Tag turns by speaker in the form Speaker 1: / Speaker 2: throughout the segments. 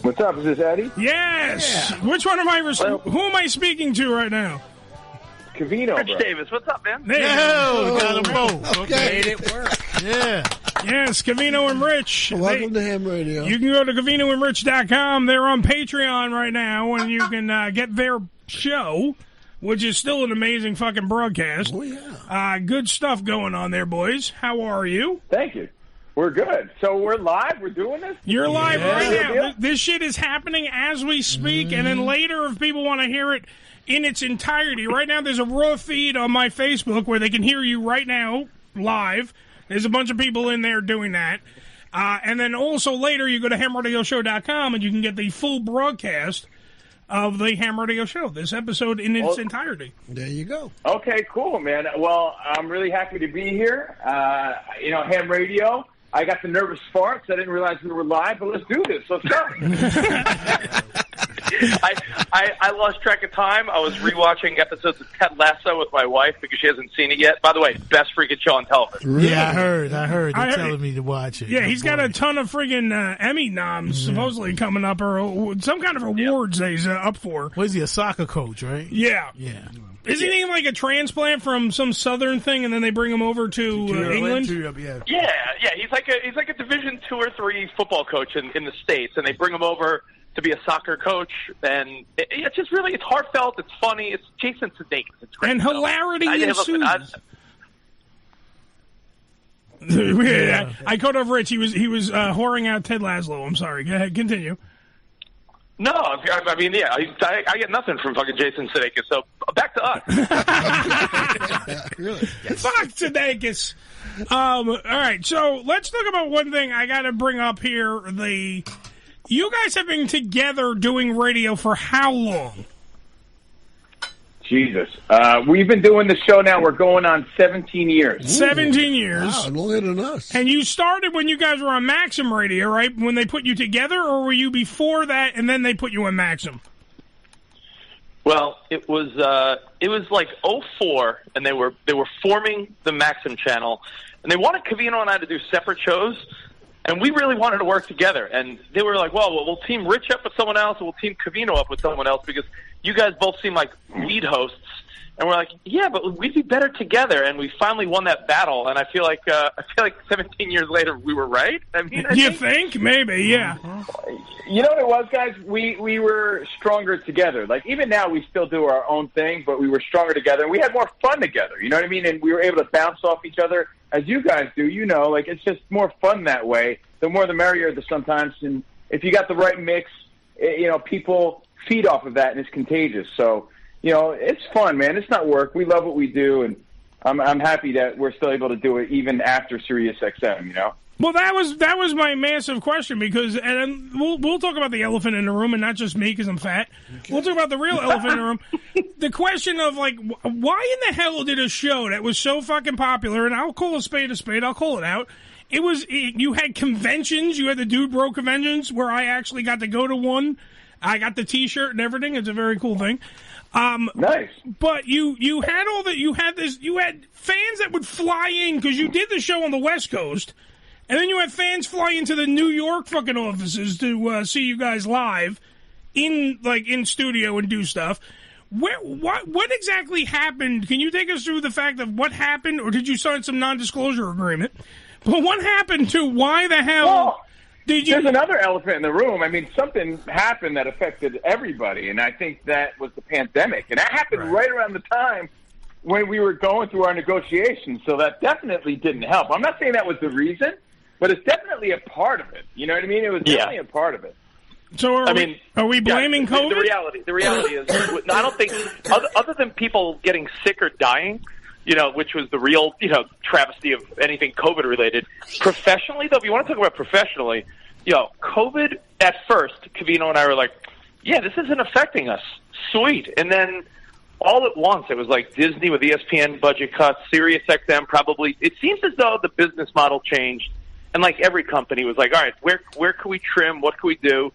Speaker 1: What's up? Is this Eddie?
Speaker 2: Yes. Yeah. Which one am I? Who am I speaking to right now?
Speaker 1: Covino,
Speaker 3: Rich
Speaker 1: bro.
Speaker 3: Davis. What's up, man?
Speaker 2: Got them both.
Speaker 4: Okay.
Speaker 5: Made it work.
Speaker 4: Yeah.
Speaker 2: Yes, Covino and Rich.
Speaker 4: Welcome to Ham Radio.
Speaker 2: You can go to CovinoandRich.com. They're on Patreon right now, and you can get their show, which is still an amazing fucking broadcast.
Speaker 4: Oh, yeah.
Speaker 2: Good stuff going on there, boys. How are you?
Speaker 1: Thank you. We're good. So we're live? We're doing this?
Speaker 2: You're live right now. This shit is happening as we speak, and then later, if people want to hear it in its entirety, right now there's a raw feed on my Facebook where they can hear you right now, live. There's a bunch of people in there doing that. And then also later you go to hamradioshow.com and you can get the full broadcast of the Ham Radio Show, this episode in its entirety.
Speaker 4: There you go.
Speaker 1: Okay, cool, man. Well, I'm really happy to be here. Ham Radio. I got the nervous farts. I didn't realize we were live, but let's do this. Let's go.
Speaker 3: I lost track of time. I was rewatching episodes of Ted Lasso with my wife because she hasn't seen it yet. By the way, best freaking show on television.
Speaker 4: Really?
Speaker 5: Yeah, I heard. They're telling me to watch it.
Speaker 2: Yeah, he's got a ton of friggin' Emmy noms supposedly coming up, or some kind of awards that he's up for.
Speaker 5: Was he a soccer coach, right?
Speaker 2: Yeah.
Speaker 5: Yeah.
Speaker 2: Isn't he like a transplant from some southern thing, and then they bring him over to England?
Speaker 3: Yeah. He's like a Division II or III football coach in the States, and they bring him over to be a soccer coach, and it's just really, it's heartfelt, it's funny, it's Jason Sudeikis, it's great.
Speaker 2: And hilarity ensues. I caught over Rich. He was whoring out Ted Lasso. I'm sorry. Go ahead, continue.
Speaker 3: No, I mean, yeah, I get nothing from fucking Jason Sudeikis, so back to us.
Speaker 4: Really?
Speaker 2: Fuck Sudeikis. All right, so let's talk about one thing I got to bring up here. You guys have been together doing radio for how long?
Speaker 1: Jesus. We've been doing the show now. We're going on 17 years.
Speaker 2: 17 years.
Speaker 4: Wow, longer than us.
Speaker 2: And you started when you guys were on Maxim Radio, right? When they put you together, or were you before that and then they put you on Maxim?
Speaker 3: Well, it was like 2004, and they were forming the Maxim channel, and they wanted Covino and I to do separate shows. And we really wanted to work together. And they were like, well, we'll team Rich up with someone else, and we'll team Covino up with someone else, because you guys both seem like lead hosts. And we're like, yeah, but we'd be better together. And we finally won that battle. And I feel like 17 years later we were right. I mean,
Speaker 2: you think? Maybe, yeah.
Speaker 1: You know what it was, guys? We were stronger together. Like, even now we still do our own thing, but we were stronger together. And we had more fun together, you know what I mean? And we were able to bounce off each other, as you guys do, like, it's just more fun that way. The more the merrier sometimes. And if you got the right mix, people feed off of that, and it's contagious. So, it's fun, man. It's not work. We love what we do, and I'm happy that we're still able to do it even after SiriusXM,
Speaker 2: Well, that was my massive question, because, and we'll talk about the elephant in the room, and not just me because I'm fat. Okay. We'll talk about the real elephant in the room. The question of, like, why in the hell did a show that was so fucking popular, and I'll call a spade, I'll call it out. You had conventions, you had the Dude Bro conventions, where I actually got to go to one. I got the T-shirt and everything. It's a very cool thing.
Speaker 1: Nice.
Speaker 2: But you had all that. You had fans that would fly in, because you did the show on the West Coast. And then you had fans fly into the New York fucking offices to see you guys live in studio and do stuff. What exactly happened? Can you take us through the fact of what happened, or did you sign some non-disclosure agreement? But what happened to why the hell did you...
Speaker 1: There's another elephant in the room. I mean, something happened that affected everybody, and I think that was the pandemic. And that happened right around the time when we were going through our negotiations, so that definitely didn't help. I'm not saying that was the reason, but it's definitely a part of it. You know what I mean? It was definitely a part of it.
Speaker 2: So are we blaming COVID?
Speaker 3: The reality is, I don't think, other than people getting sick or dying, which was the real, travesty of anything COVID related. Professionally, though, if you want to talk about professionally, COVID at first, Covino and I were like, yeah, this isn't affecting us. Sweet. And then all at once, it was like Disney with ESPN budget cuts, SiriusXM probably. It seems as though the business model changed. And like every company was like, all right, where can we trim? What can we do?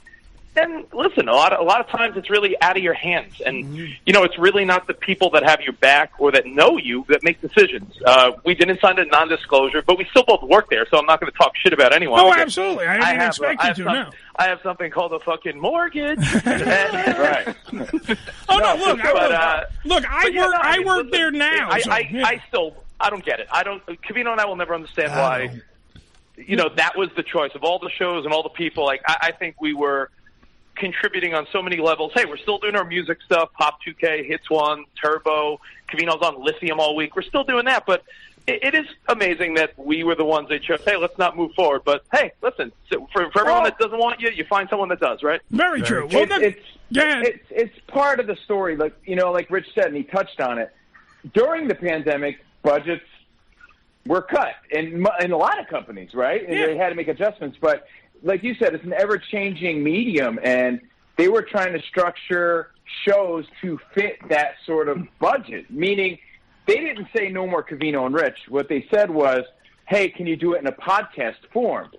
Speaker 3: then listen, a lot of times it's really out of your hands, and it's really not the people that have your back or that know you that make decisions. We didn't sign a non-disclosure, but we still both work there, so I'm not going to talk shit about anyone.
Speaker 2: Oh, absolutely. I didn't expect you to. No,
Speaker 3: I have something called a fucking mortgage.
Speaker 1: Right.
Speaker 2: Oh no, look, I work there now.
Speaker 3: I don't get it. Covino and I will never understand why. That was the choice of all the shows and all the people. Like, I think we were contributing on so many levels. Hey, we're still doing our music stuff, Pop 2K, Hits 1, Turbo. Covino's on Lithium all week. We're still doing that, but it is amazing that we were the ones that chose, hey, let's not move forward. But, hey, listen, for everyone that doesn't want you, you find someone that does, right?
Speaker 2: Very true.
Speaker 1: Well, it's part of the story. Like Rich said, and he touched on it. During the pandemic, budgets were cut in a lot of companies, right? And they had to make adjustments. But like you said, it's an ever-changing medium, and they were trying to structure shows to fit that sort of budget, meaning they didn't say no more Covino and Rich. What they said was, hey, can you do it in a podcast form?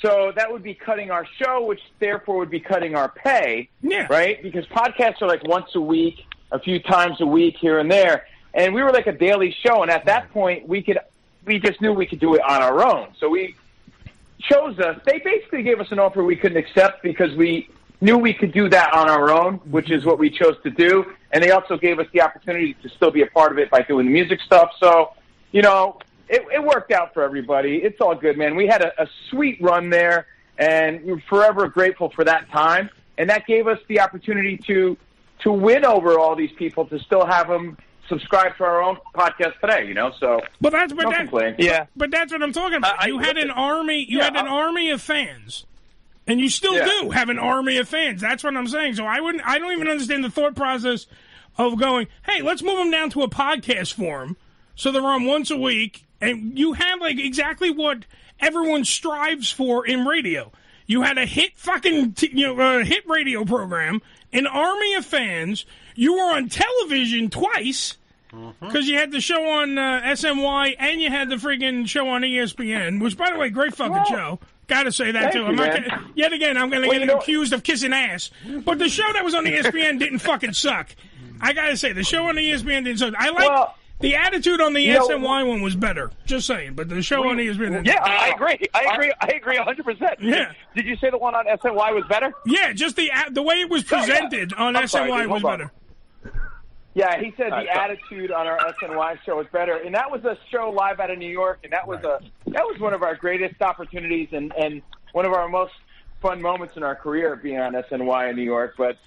Speaker 1: So that would be cutting our show, which therefore would be cutting our pay, right? Because podcasts are like once a week, a few times a week here and there. And we were like a daily show, and at that point, we just knew we could do it on our own. So we chose us. They basically gave us an offer we couldn't accept because we knew we could do that on our own, which is what we chose to do. And they also gave us the opportunity to still be a part of it by doing the music stuff. So, it worked out for everybody. It's all good, man. We had a sweet run there, and we're forever grateful for that time. And that gave us the opportunity to win over all these people, to still have them subscribe to our own podcast today, So,
Speaker 2: but that's what I'm talking about.
Speaker 3: You
Speaker 2: had an army. You had an army of fans, and you still do have an army of fans. That's what I'm saying. So I don't even understand the thought process of going, hey, let's move them down to a podcast form, so they're on once a week, and you have like exactly what everyone strives for in radio. You had a hit hit radio program, an army of fans. You were on television twice because you had the show on SNY and you had the friggin' show on ESPN, which, by the way, great fucking show. Got to say that, too. I'm going to get accused of kissing ass. But the show that was on ESPN didn't fucking suck. I got to say, the show on ESPN didn't suck. I like the attitude on the SNY one was better. Just saying. But the show on ESPN didn't.
Speaker 6: I agree. I agree 100%.
Speaker 2: Yeah.
Speaker 6: Did you say the one on SNY was better?
Speaker 2: Yeah, just the way it was presented on SNY was better.
Speaker 1: Yeah, he said the attitude on our SNY show was better, and that was a show live out of New York, and that was one of our greatest opportunities and one of our most fun moments in our career, being on SNY in New York. But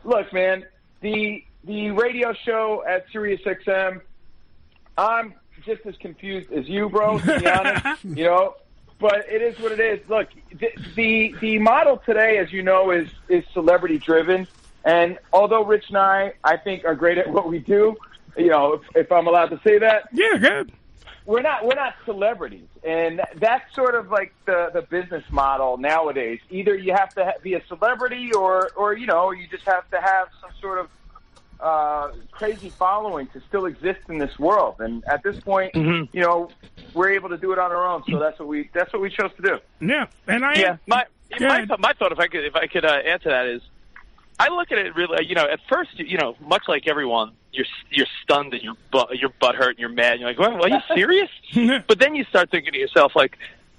Speaker 1: look, man, the radio show at SiriusXM, I'm just as confused as you, bro. To be honest, but it is what it is. Look, the model today, as you know, is celebrity driven. And although Rich and I think, are great at what we do, if I'm allowed to say that,
Speaker 2: yeah, good.
Speaker 1: We're not celebrities, and that's sort of like the business model nowadays. Either you have to be a celebrity, or you just have to have some sort of crazy following to still exist in this world. And at this point, we're able to do it on our own. So that's what we chose to do.
Speaker 2: Yeah, and
Speaker 3: my thought, if I could add to that is, I look at it really, at first, much like everyone, you're stunned and your butt hurt and you're mad. And you're like, well, are you serious? But then you start thinking to yourself, like,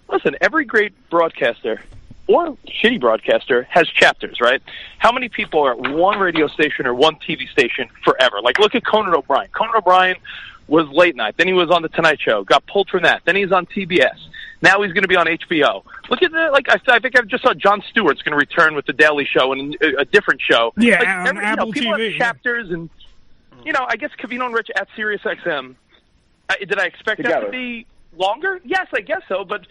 Speaker 3: listen, every great broadcaster or shitty broadcaster has chapters, right? How many people are at one radio station or one TV station forever? Like, look at Conan O'Brien. Conan O'Brien was late night. Then he was on The Tonight Show. Got pulled from that. Then he's on TBS. Now he's going to be on HBO. Look at I think I just saw Jon Stewart's going to return with The Daily Show and a different show.
Speaker 2: Yeah, on Apple
Speaker 3: people
Speaker 2: TV.
Speaker 3: Have chapters, and I guess Covino and Rich at SiriusXM. Did I expect that to be longer? Yes, I guess so. But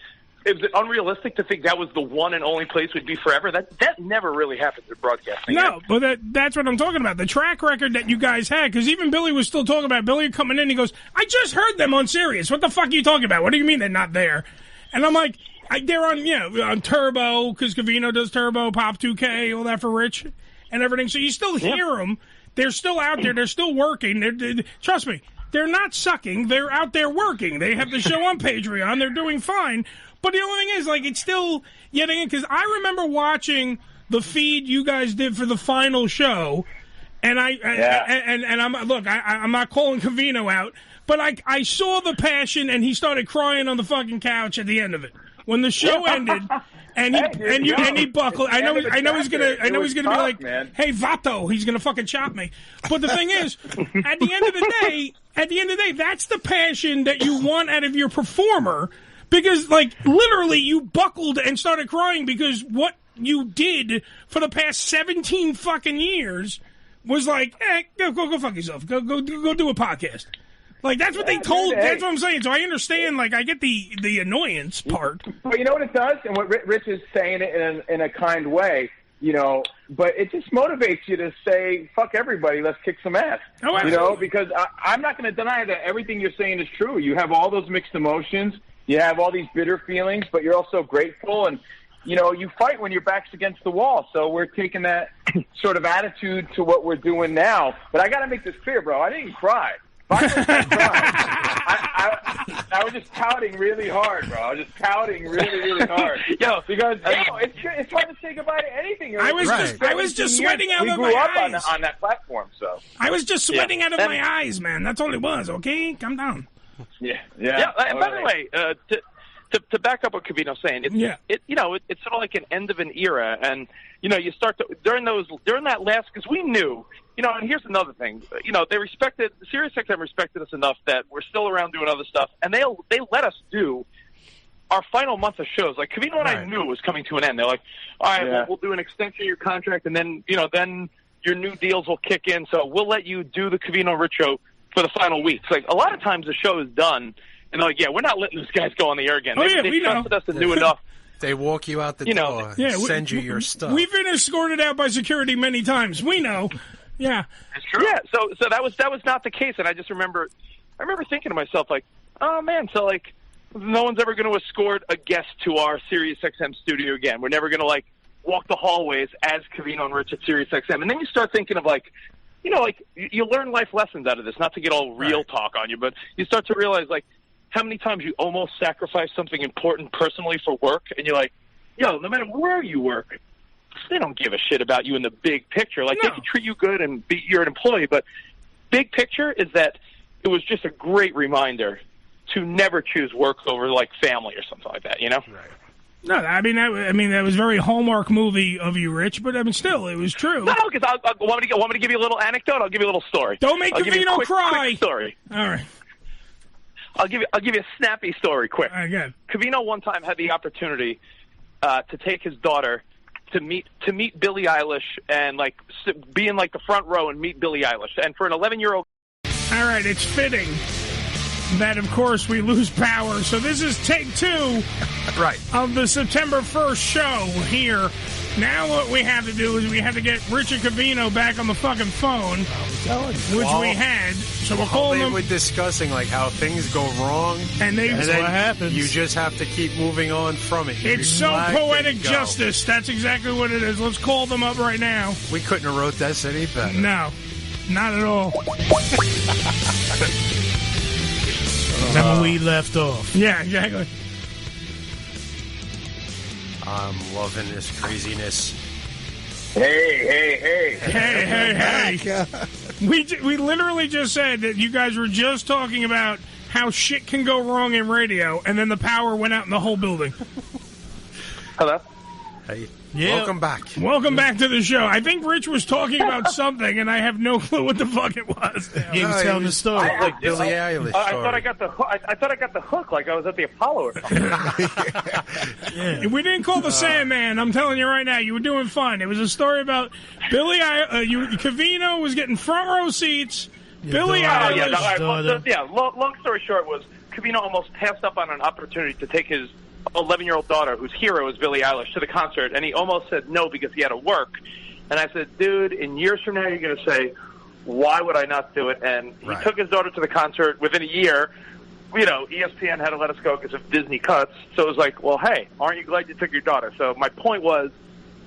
Speaker 3: is it unrealistic to think that was the one and only place we'd be forever? That never really happens in broadcasting.
Speaker 2: No, but that's what I'm talking about. The track record that you guys had, because even Billy was still talking about. Billy coming in, he goes, "I just heard them on Sirius. What the fuck are you talking about? What do you mean they're not there?" And I'm like, they're on, on Turbo, because Covino does Turbo, Pop 2K, all that for Rich, and everything. So you still hear them. They're still out there. They're still working. Trust me, they're not sucking. They're out there working. They have the show on Patreon. They're doing fine. But the only thing is, like, it's still, because I remember watching the feed you guys did for the final show, and I'm not calling Covino out, but I saw the passion, and he started crying on the fucking couch at the end of it when the show ended. And he buckled. I know he's gonna be like, man. Hey Vato, he's gonna fucking chop me. But the thing is, at the end of the day, that's the passion that you want out of your performer, because like literally you buckled and started crying because what you did for the past 17 fucking years was like, go fuck yourself. Go do a podcast. Like, that's what they told. That's what I'm saying. So I understand. Like, I get the annoyance part.
Speaker 1: But you know what it does, and what Rich is saying it in a kind way. You know, but it just motivates you to say, "Fuck everybody, let's kick some ass."
Speaker 2: Oh,
Speaker 1: you know, because I'm not going to deny that everything you're saying is true. You have all those mixed emotions. You have all these bitter feelings, but you're also grateful, and you know, you fight when your back's against the wall. So we're taking that sort of attitude to what we're doing now. But I got to make this clear, bro. I didn't cry. I was just pouting really hard, bro. I was just pouting really hard. Because it's hard to say goodbye to anything.
Speaker 2: I was just sweating out of my eyes.
Speaker 1: We grew up on that platform, so
Speaker 2: I was just sweating out of my eyes, man. That's all it was. Okay, calm down.
Speaker 3: Yeah. And by the way, to back up what Covino's saying, it's sort of like an end of an era, and you know, you start to during that last, because we knew. You know, and here's another thing. You know, SiriusXM respected us enough that we're still around doing other stuff, and they let us do our final month of shows. Like, Covino and I knew it was coming to an end. They're like, all right, we'll do an extension of your contract, and then, you know, then your new deals will kick in, so we'll let you do the Covino and Rich show for the final weeks. Like, a lot of times the show is done, and they're like, we're not letting these guys go on the air again. They trusted us and knew enough.
Speaker 7: They walk you out the door, send you your stuff.
Speaker 2: We've been escorted out by security many times. We know. Yeah,
Speaker 3: it's true. Yeah, so that was not the case, and I remember thinking to myself, like, oh man, so like no one's ever going to escort a guest to our SiriusXM studio again. We're never going to like walk the hallways as Covino and Rich at SiriusXM, and then you start thinking of like, you know, like you learn life lessons out of this. Not to get all real talk on you, but you start to realize like how many times you almost sacrifice something important personally for work, and you're like, no matter where you work, they don't give a shit about you in the big picture. Like, they can treat you good and you're an employee, but big picture is that it was just a great reminder to never choose work over, like, family or something like that, you know?
Speaker 2: Right. No, I mean that was very Hallmark movie of you, Rich, but I mean, still, it was true.
Speaker 3: No, because want me to give you a little anecdote? I'll give you a little story.
Speaker 2: Don't make Covino cry.
Speaker 3: Quick story.
Speaker 2: All right.
Speaker 3: I'll give you a snappy story, quick.
Speaker 2: All right, good.
Speaker 3: Covino one time had the opportunity to take his daughter to meet Billie Eilish and like be in like the front row and meet Billie Eilish. And for an 11-year-old.
Speaker 2: All right, it's fitting that of course we lose power. So this is take 2 of the September 1st show here. Now what we have to do is we have to get Richard Covino back on the fucking phone, which we had. So we're calling them.
Speaker 7: We're discussing like how things go wrong,
Speaker 2: and that's what happens.
Speaker 7: You just have to keep moving on from it.
Speaker 2: It's so poetic justice. That's exactly what it is. Let's call them up right now.
Speaker 7: We couldn't have wrote this any better.
Speaker 2: No, not at all. That's when we left off. Yeah, exactly.
Speaker 7: I'm loving this craziness.
Speaker 1: Hey.
Speaker 2: We literally just said that you guys were just talking about how shit can go wrong in radio, and then the power went out in the whole building.
Speaker 3: Hello?
Speaker 7: Hey.
Speaker 2: Yeah.
Speaker 7: Welcome back.
Speaker 2: Welcome back to the show. I think Rich was talking about something, and I have no clue what the fuck it was.
Speaker 5: He was telling the story.
Speaker 7: Like Billie Eilish.
Speaker 3: I thought I got the hook, like I was at the Apollo or something.
Speaker 2: We didn't call the Sandman. I'm telling you right now, you were doing fun. It was a story about Billie Eilish. Covino was getting front row seats. Billie Eilish.
Speaker 3: Long story short was Covino almost passed up on an opportunity to take his 11-year-old daughter, whose hero is Billie Eilish, to the concert, and he almost said no because he had to work. And I said, dude, in years from now you're going to say, why would I not do it? And he took his daughter to the concert. Within a year, you know, ESPN had to let us go because of Disney cuts. So it was like, well, hey, aren't you glad you took your daughter? So my point was,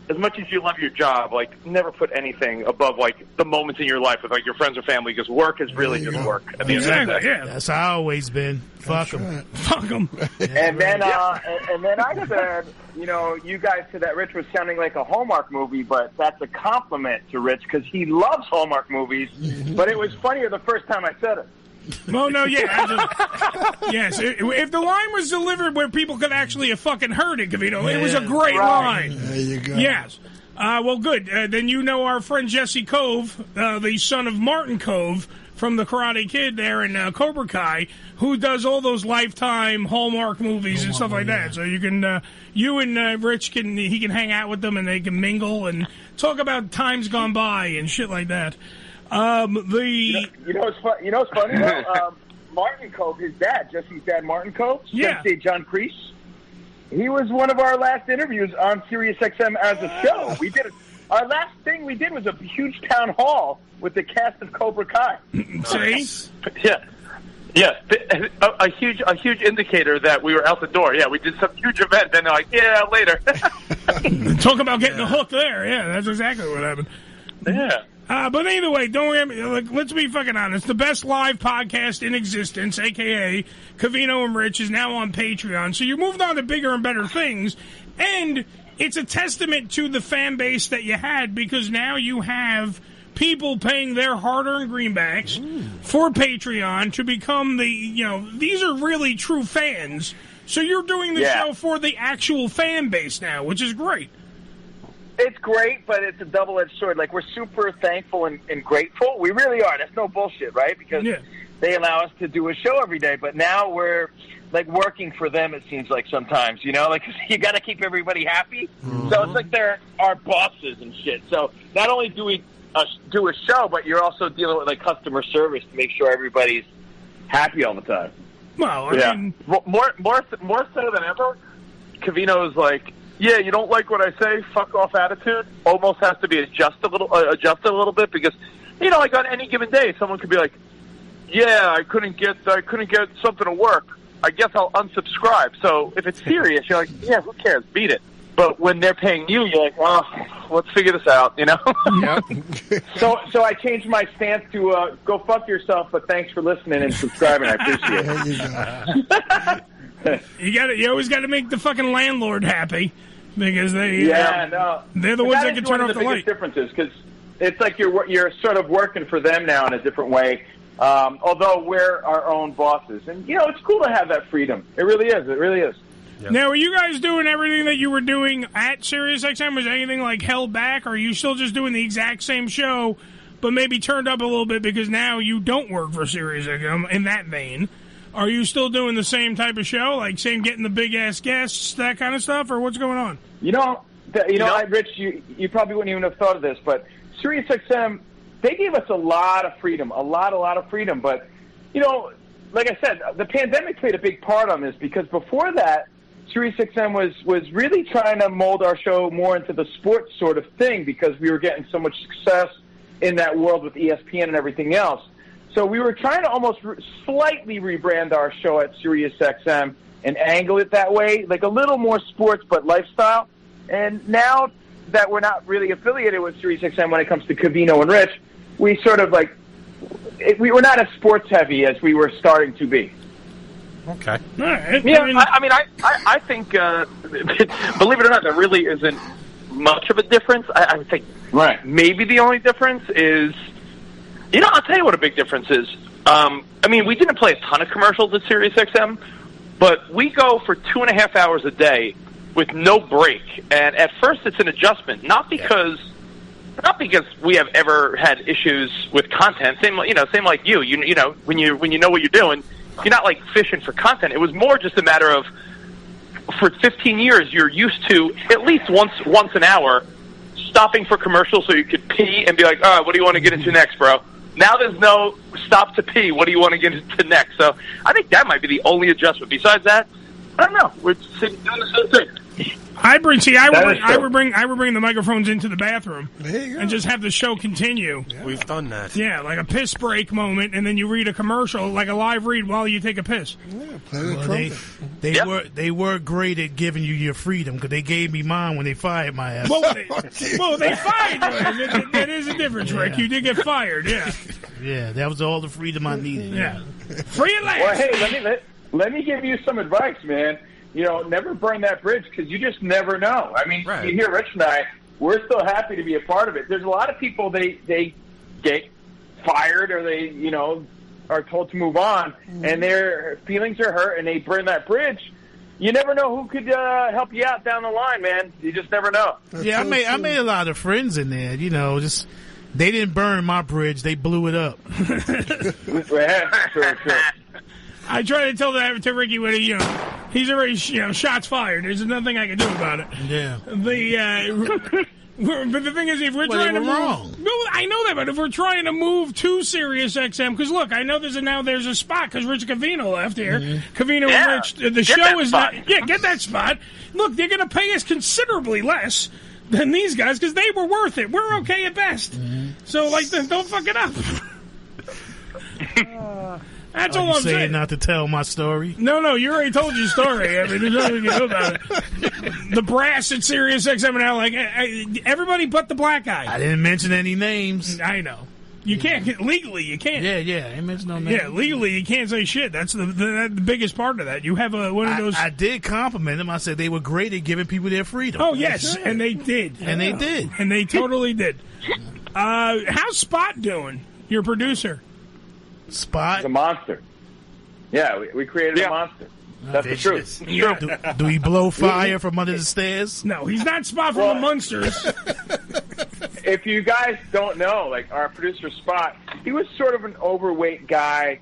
Speaker 3: as much as you love your job, like, never put anything above, like, the moments in your life with, like, your friends or family, because work is really just work. At the end of the day.
Speaker 2: Yeah.
Speaker 5: That's how I always been. Fuck them.
Speaker 4: Right.
Speaker 2: Fuck them.
Speaker 1: And then I said, you know, you guys said that Rich was sounding like a Hallmark movie, but that's a compliment to Rich because he loves Hallmark movies. But it was funnier the first time I said it.
Speaker 2: Well, no, yeah. Yes, if the line was delivered where people could actually have fucking heard it, Covino, it was a great line.
Speaker 4: There you go.
Speaker 2: Yes. Well, good. Then you know our friend Jesse Cove, the son of Martin Cove from the Karate Kid there in Cobra Kai, who does all those Lifetime Hallmark movies and stuff like that. So you can, you and Rich he can hang out with them and they can mingle and talk about times gone by and shit like that.
Speaker 1: You know what's funny? Martin Cove, his dad, Jesse's dad, Martin Cove, Sensei John Kreese. He was one of our last interviews on SiriusXM as a show. Our last thing we did was a huge town hall with the cast of Cobra Kai.
Speaker 2: See?
Speaker 3: Yeah. A huge indicator that we were out the door. Yeah, we did some huge event, and they're like, yeah, later.
Speaker 2: Talk about getting the hook there. Yeah, that's exactly what happened.
Speaker 3: Yeah.
Speaker 2: But either way, don't worry. Let's be fucking honest. The best live podcast in existence, a.k.a. Covino and Rich, is now on Patreon. So you moved on to bigger and better things. And it's a testament to the fan base that you had, because now you have people paying their hard-earned greenbacks for Patreon to become these are really true fans. So you're doing the show for the actual fan base now, which is great.
Speaker 1: It's great, but it's a double-edged sword. Like, we're super thankful and grateful. We really are. That's no bullshit, right? Because they allow us to do a show every day. But now we're, like, working for them, it seems like sometimes, you know? Like, you got to keep everybody happy. Mm-hmm. So it's like they're our bosses and shit. So not only do we do a show, but you're also dealing with, like, customer service to make sure everybody's happy all the time.
Speaker 2: Well, I mean...
Speaker 3: More so than ever, Covino's like... Yeah, you don't like what I say, fuck off attitude almost has to be adjusted a little bit, because, you know, like on any given day, someone could be like, yeah, I couldn't get something to work. I guess I'll unsubscribe. So if it's serious, you're like, yeah, who cares? Beat it. But when they're paying you, you're like, well, let's figure this out, you know?
Speaker 2: Yep.
Speaker 1: So I changed my stance to go fuck yourself, but thanks for listening and subscribing. I appreciate it.
Speaker 2: You always got to make the fucking landlord happy, because they're the ones that can turn off the light.
Speaker 1: Differences, because it's like you're sort of working for them now in a different way. Although we're our own bosses, and you know, it's cool to have that freedom. It really is. It really is.
Speaker 2: Yep. Now, are you guys doing everything that you were doing at SiriusXM? Was anything like held back, or are you still just doing the exact same show, but maybe turned up a little bit because now you don't work for SiriusXM? In that vein. Are you still doing the same type of show, like getting the big-ass guests, that kind of stuff, or what's going on?
Speaker 1: Rich, you probably wouldn't even have thought of this, but SiriusXM, they gave us a lot of freedom, a lot of freedom. But, you know, like I said, the pandemic played a big part on this, because before that, SiriusXM was really trying to mold our show more into the sports sort of thing, because we were getting so much success in that world with ESPN and everything else. So we were trying to almost slightly rebrand our show at SiriusXM and angle it that way, like a little more sports but lifestyle. And now that we're not really affiliated with SiriusXM when it comes to Covino and Rich, we sort of we were not as sports heavy as we were starting to be.
Speaker 7: Okay.
Speaker 2: All right.
Speaker 3: Yeah, I think, believe it or not, there really isn't much of a difference. I think maybe the only difference is... You know, I'll tell you what a big difference is. We didn't play a ton of commercials at SiriusXM, but we go for 2.5 hours a day with no break. And at first, it's an adjustment, not because we have ever had issues with content. Same like you. You know, when you know what you're doing, you're not like fishing for content. It was more just a matter of, for 15 years, you're used to at least once an hour stopping for commercials so you could pee and be like, all right, what do you want to get into next, bro? Now there's no stop to pee. What do you want to get into next? So I think that might be the only adjustment. Besides that, I don't know. We're doing the same thing.
Speaker 2: I would bring the microphones into the bathroom and just have the show continue.
Speaker 7: Yeah. We've done that.
Speaker 2: Yeah, like a piss break moment, and then you read a commercial, like a live read while you take a piss.
Speaker 4: Yeah, play the trumpet.
Speaker 5: They were great at giving you your freedom because they gave me mine when they fired my ass.
Speaker 2: Well, they fired you. That is a difference, Rick. You did get fired. Yeah.
Speaker 5: Yeah, that was all the freedom I needed.
Speaker 2: Yeah. Free at last.
Speaker 1: Well, hey, let me give you some advice, man. Never burn that bridge because you just never know. I mean, You hear Rich and I, we're still happy to be a part of it. There's a lot of people, they get fired or they, are told to move on, and their feelings are hurt, and they burn that bridge. You never know who could help you out down the line, man. You just never know.
Speaker 5: Yeah, I made a lot of friends in there, just... They didn't burn my bridge. They blew it up.
Speaker 1: Sure.
Speaker 2: I try to tell that to Ricky when he's already, shots fired. There's nothing I can do about it.
Speaker 5: Yeah.
Speaker 2: But the thing is, if we're trying to move...
Speaker 5: wrong.
Speaker 2: No, I know that, but if we're trying to move to SiriusXM, because look, I know there's a spot, because Rich Covino left here. Covino and Rich, the show is not... Yeah, get that spot. Look, they're going to pay us considerably less than these guys because they were worth it. We're okay at best. So, don't fuck it up. That's all I'm saying.
Speaker 5: Not to tell my story?
Speaker 2: No, you already told your story. I mean, there's nothing you can do about it. The brass at SiriusXM now, everybody but the black guy.
Speaker 5: I didn't mention any names.
Speaker 2: I know. You can't. Legally, you can't.
Speaker 5: Yeah, I didn't mention no names.
Speaker 2: Yeah, legally, you can't say shit. That's the biggest part of that. You have one of those...
Speaker 5: I did compliment them. I said they were great at giving people their freedom.
Speaker 2: Oh, yes, and they did.
Speaker 5: And they did.
Speaker 2: And they totally did. How's Spot doing, your producer?
Speaker 5: Spot?
Speaker 1: He's a monster. Yeah, we created a monster. That's the truth.
Speaker 2: Yeah.
Speaker 5: Do we blow fire from under the stairs?
Speaker 2: No, he's not Spot from the Munsters.
Speaker 1: If you guys don't know, our producer Spot, he was sort of an overweight guy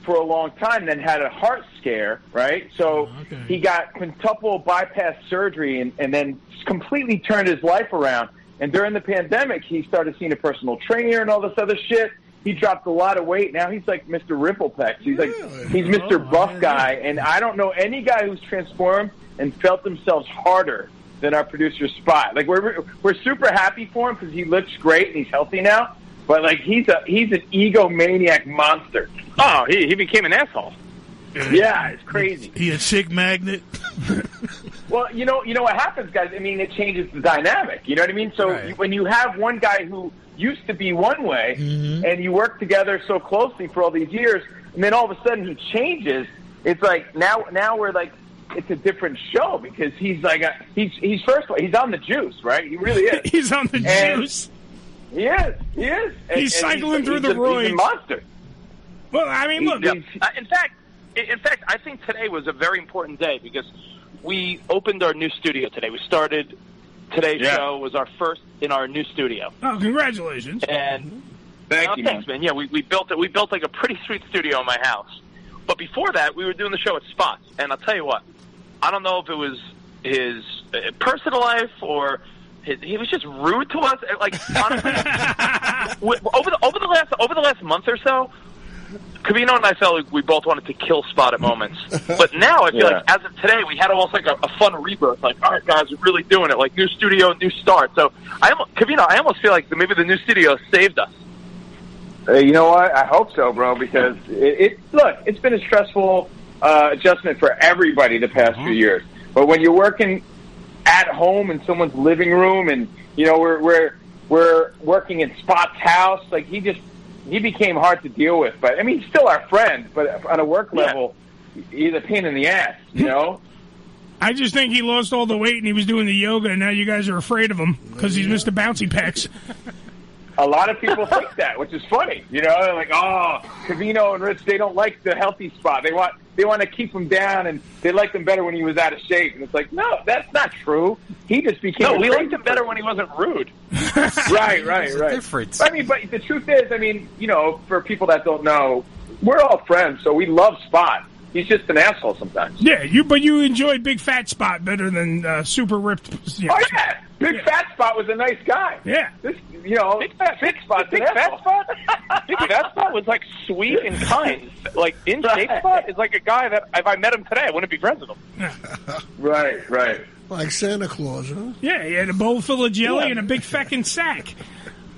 Speaker 1: for a long time, then had a heart scare, right? So he got quintuple bypass surgery and then completely turned his life around. And during the pandemic, he started seeing a personal trainer and all this other shit. He dropped a lot of weight. Now he's like Mr. Ripplepex. He's he's Mr. Buff guy. And I don't know any guy who's transformed and felt themselves harder than our producer Spot. We're super happy for him because he looks great and he's healthy now. But he's an egomaniac monster.
Speaker 6: Oh, he became an asshole.
Speaker 1: Yeah, it's crazy.
Speaker 5: He a chick magnet.
Speaker 1: Well, you know what happens, guys. I mean, it changes the dynamic. You know what I mean? So when you have one guy who used to be one way, and you work together so closely for all these years, and then all of a sudden he changes. It's now we're it's a different show because he's he's first of all, he's on the juice, right? He really is.
Speaker 2: He's on the juice.
Speaker 1: He is.
Speaker 2: He's cycling through the roids.
Speaker 1: He's a monster.
Speaker 2: Well, I mean, look.
Speaker 3: In fact, I think today was a very important day because we opened our new studio today. We started today's show was our first in our new studio.
Speaker 2: Oh, congratulations!
Speaker 3: And
Speaker 1: thanks,
Speaker 3: man. Yeah, we built it. We built a pretty sweet studio in my house. But before that, we were doing the show at Spots, and I'll tell you what. I don't know if it was his personal life or he was just rude to us. Honestly, over the last month or so, Covino and I felt like we both wanted to kill Spot at moments. But now I feel like as of today, we had almost a fun rebirth. All right, guys, we're really doing it. New studio, new start. So Covino, I almost feel like maybe the new studio saved us.
Speaker 1: You know what? I hope so, bro, because it's been a stressful adjustment for everybody the past few years. But when you're working at home in someone's living room, and we're working in Spot's house, he became hard to deal with. But I mean, he's still our friend. But on a work level, he's a pain in the ass.
Speaker 2: I just think he lost all the weight and he was doing the yoga, and now you guys are afraid of him because he's Mr. Bouncy Pecs.
Speaker 1: A lot of people think that, which is funny. They're like, "Oh, Covino and Rich, they don't like the healthy Spot. They want to keep him down, and they liked him better when he was out of shape." And it's like, no, that's not true. He just became.
Speaker 3: No, we liked him better when he wasn't rude.
Speaker 1: Right.
Speaker 7: Difference.
Speaker 1: I mean, but the truth is, for people that don't know, we're all friends, so we love Spot. He's just an asshole sometimes.
Speaker 2: Yeah, but you enjoy Big Fat Spot better than super ripped.
Speaker 1: Oh yeah, Big Fat Spot was a nice guy.
Speaker 2: Yeah,
Speaker 1: Big Fat Spot
Speaker 6: was sweet and kind. In shape Spot is a guy that if I met him today, I wouldn't be friends with him.
Speaker 1: Right.
Speaker 8: Like Santa Claus, huh?
Speaker 2: Yeah, he had a bowl full of jelly and a big fucking sack.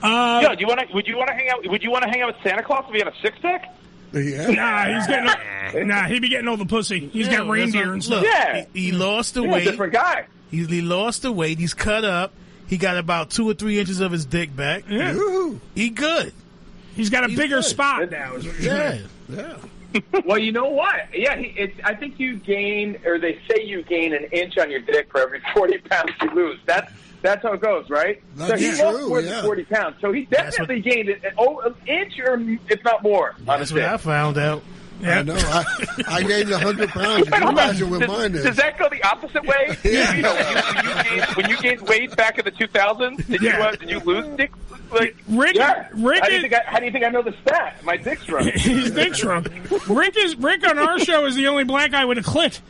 Speaker 6: Yo, would you want to hang out? Would you want to hang out with Santa Claus if he had a six-pack?
Speaker 8: Yeah.
Speaker 2: He'd be getting all the pussy. He's got reindeer and stuff.
Speaker 5: Yeah. He lost the weight.
Speaker 1: Different guy.
Speaker 5: He lost the weight. He's cut up. He got about 2 or 3 inches of his dick back.
Speaker 2: Yeah.
Speaker 5: He good.
Speaker 2: He's got a bigger spot now.
Speaker 5: Yeah.
Speaker 1: Well, you know what? Yeah, I think you gain, or they say you gain an inch on your dick for every 40 pounds you lose. That's how it goes, right?
Speaker 8: That's
Speaker 1: so he
Speaker 8: true,
Speaker 1: lost more than 40 pounds. So he definitely gained an inch or if not more.
Speaker 5: That's what I found out.
Speaker 8: Yeah. I know. I gained 100 pounds. You can imagine what mine is.
Speaker 6: Does that go the opposite way?
Speaker 8: Yeah.
Speaker 6: You know, when you gained weight back in the 2000s, did you lose dick? Like,
Speaker 2: Rick,
Speaker 1: how do you
Speaker 6: is,
Speaker 1: think I know the stat? My dick shrunk.
Speaker 2: His dick shrunk. Rick on our show is the only black guy with a clit.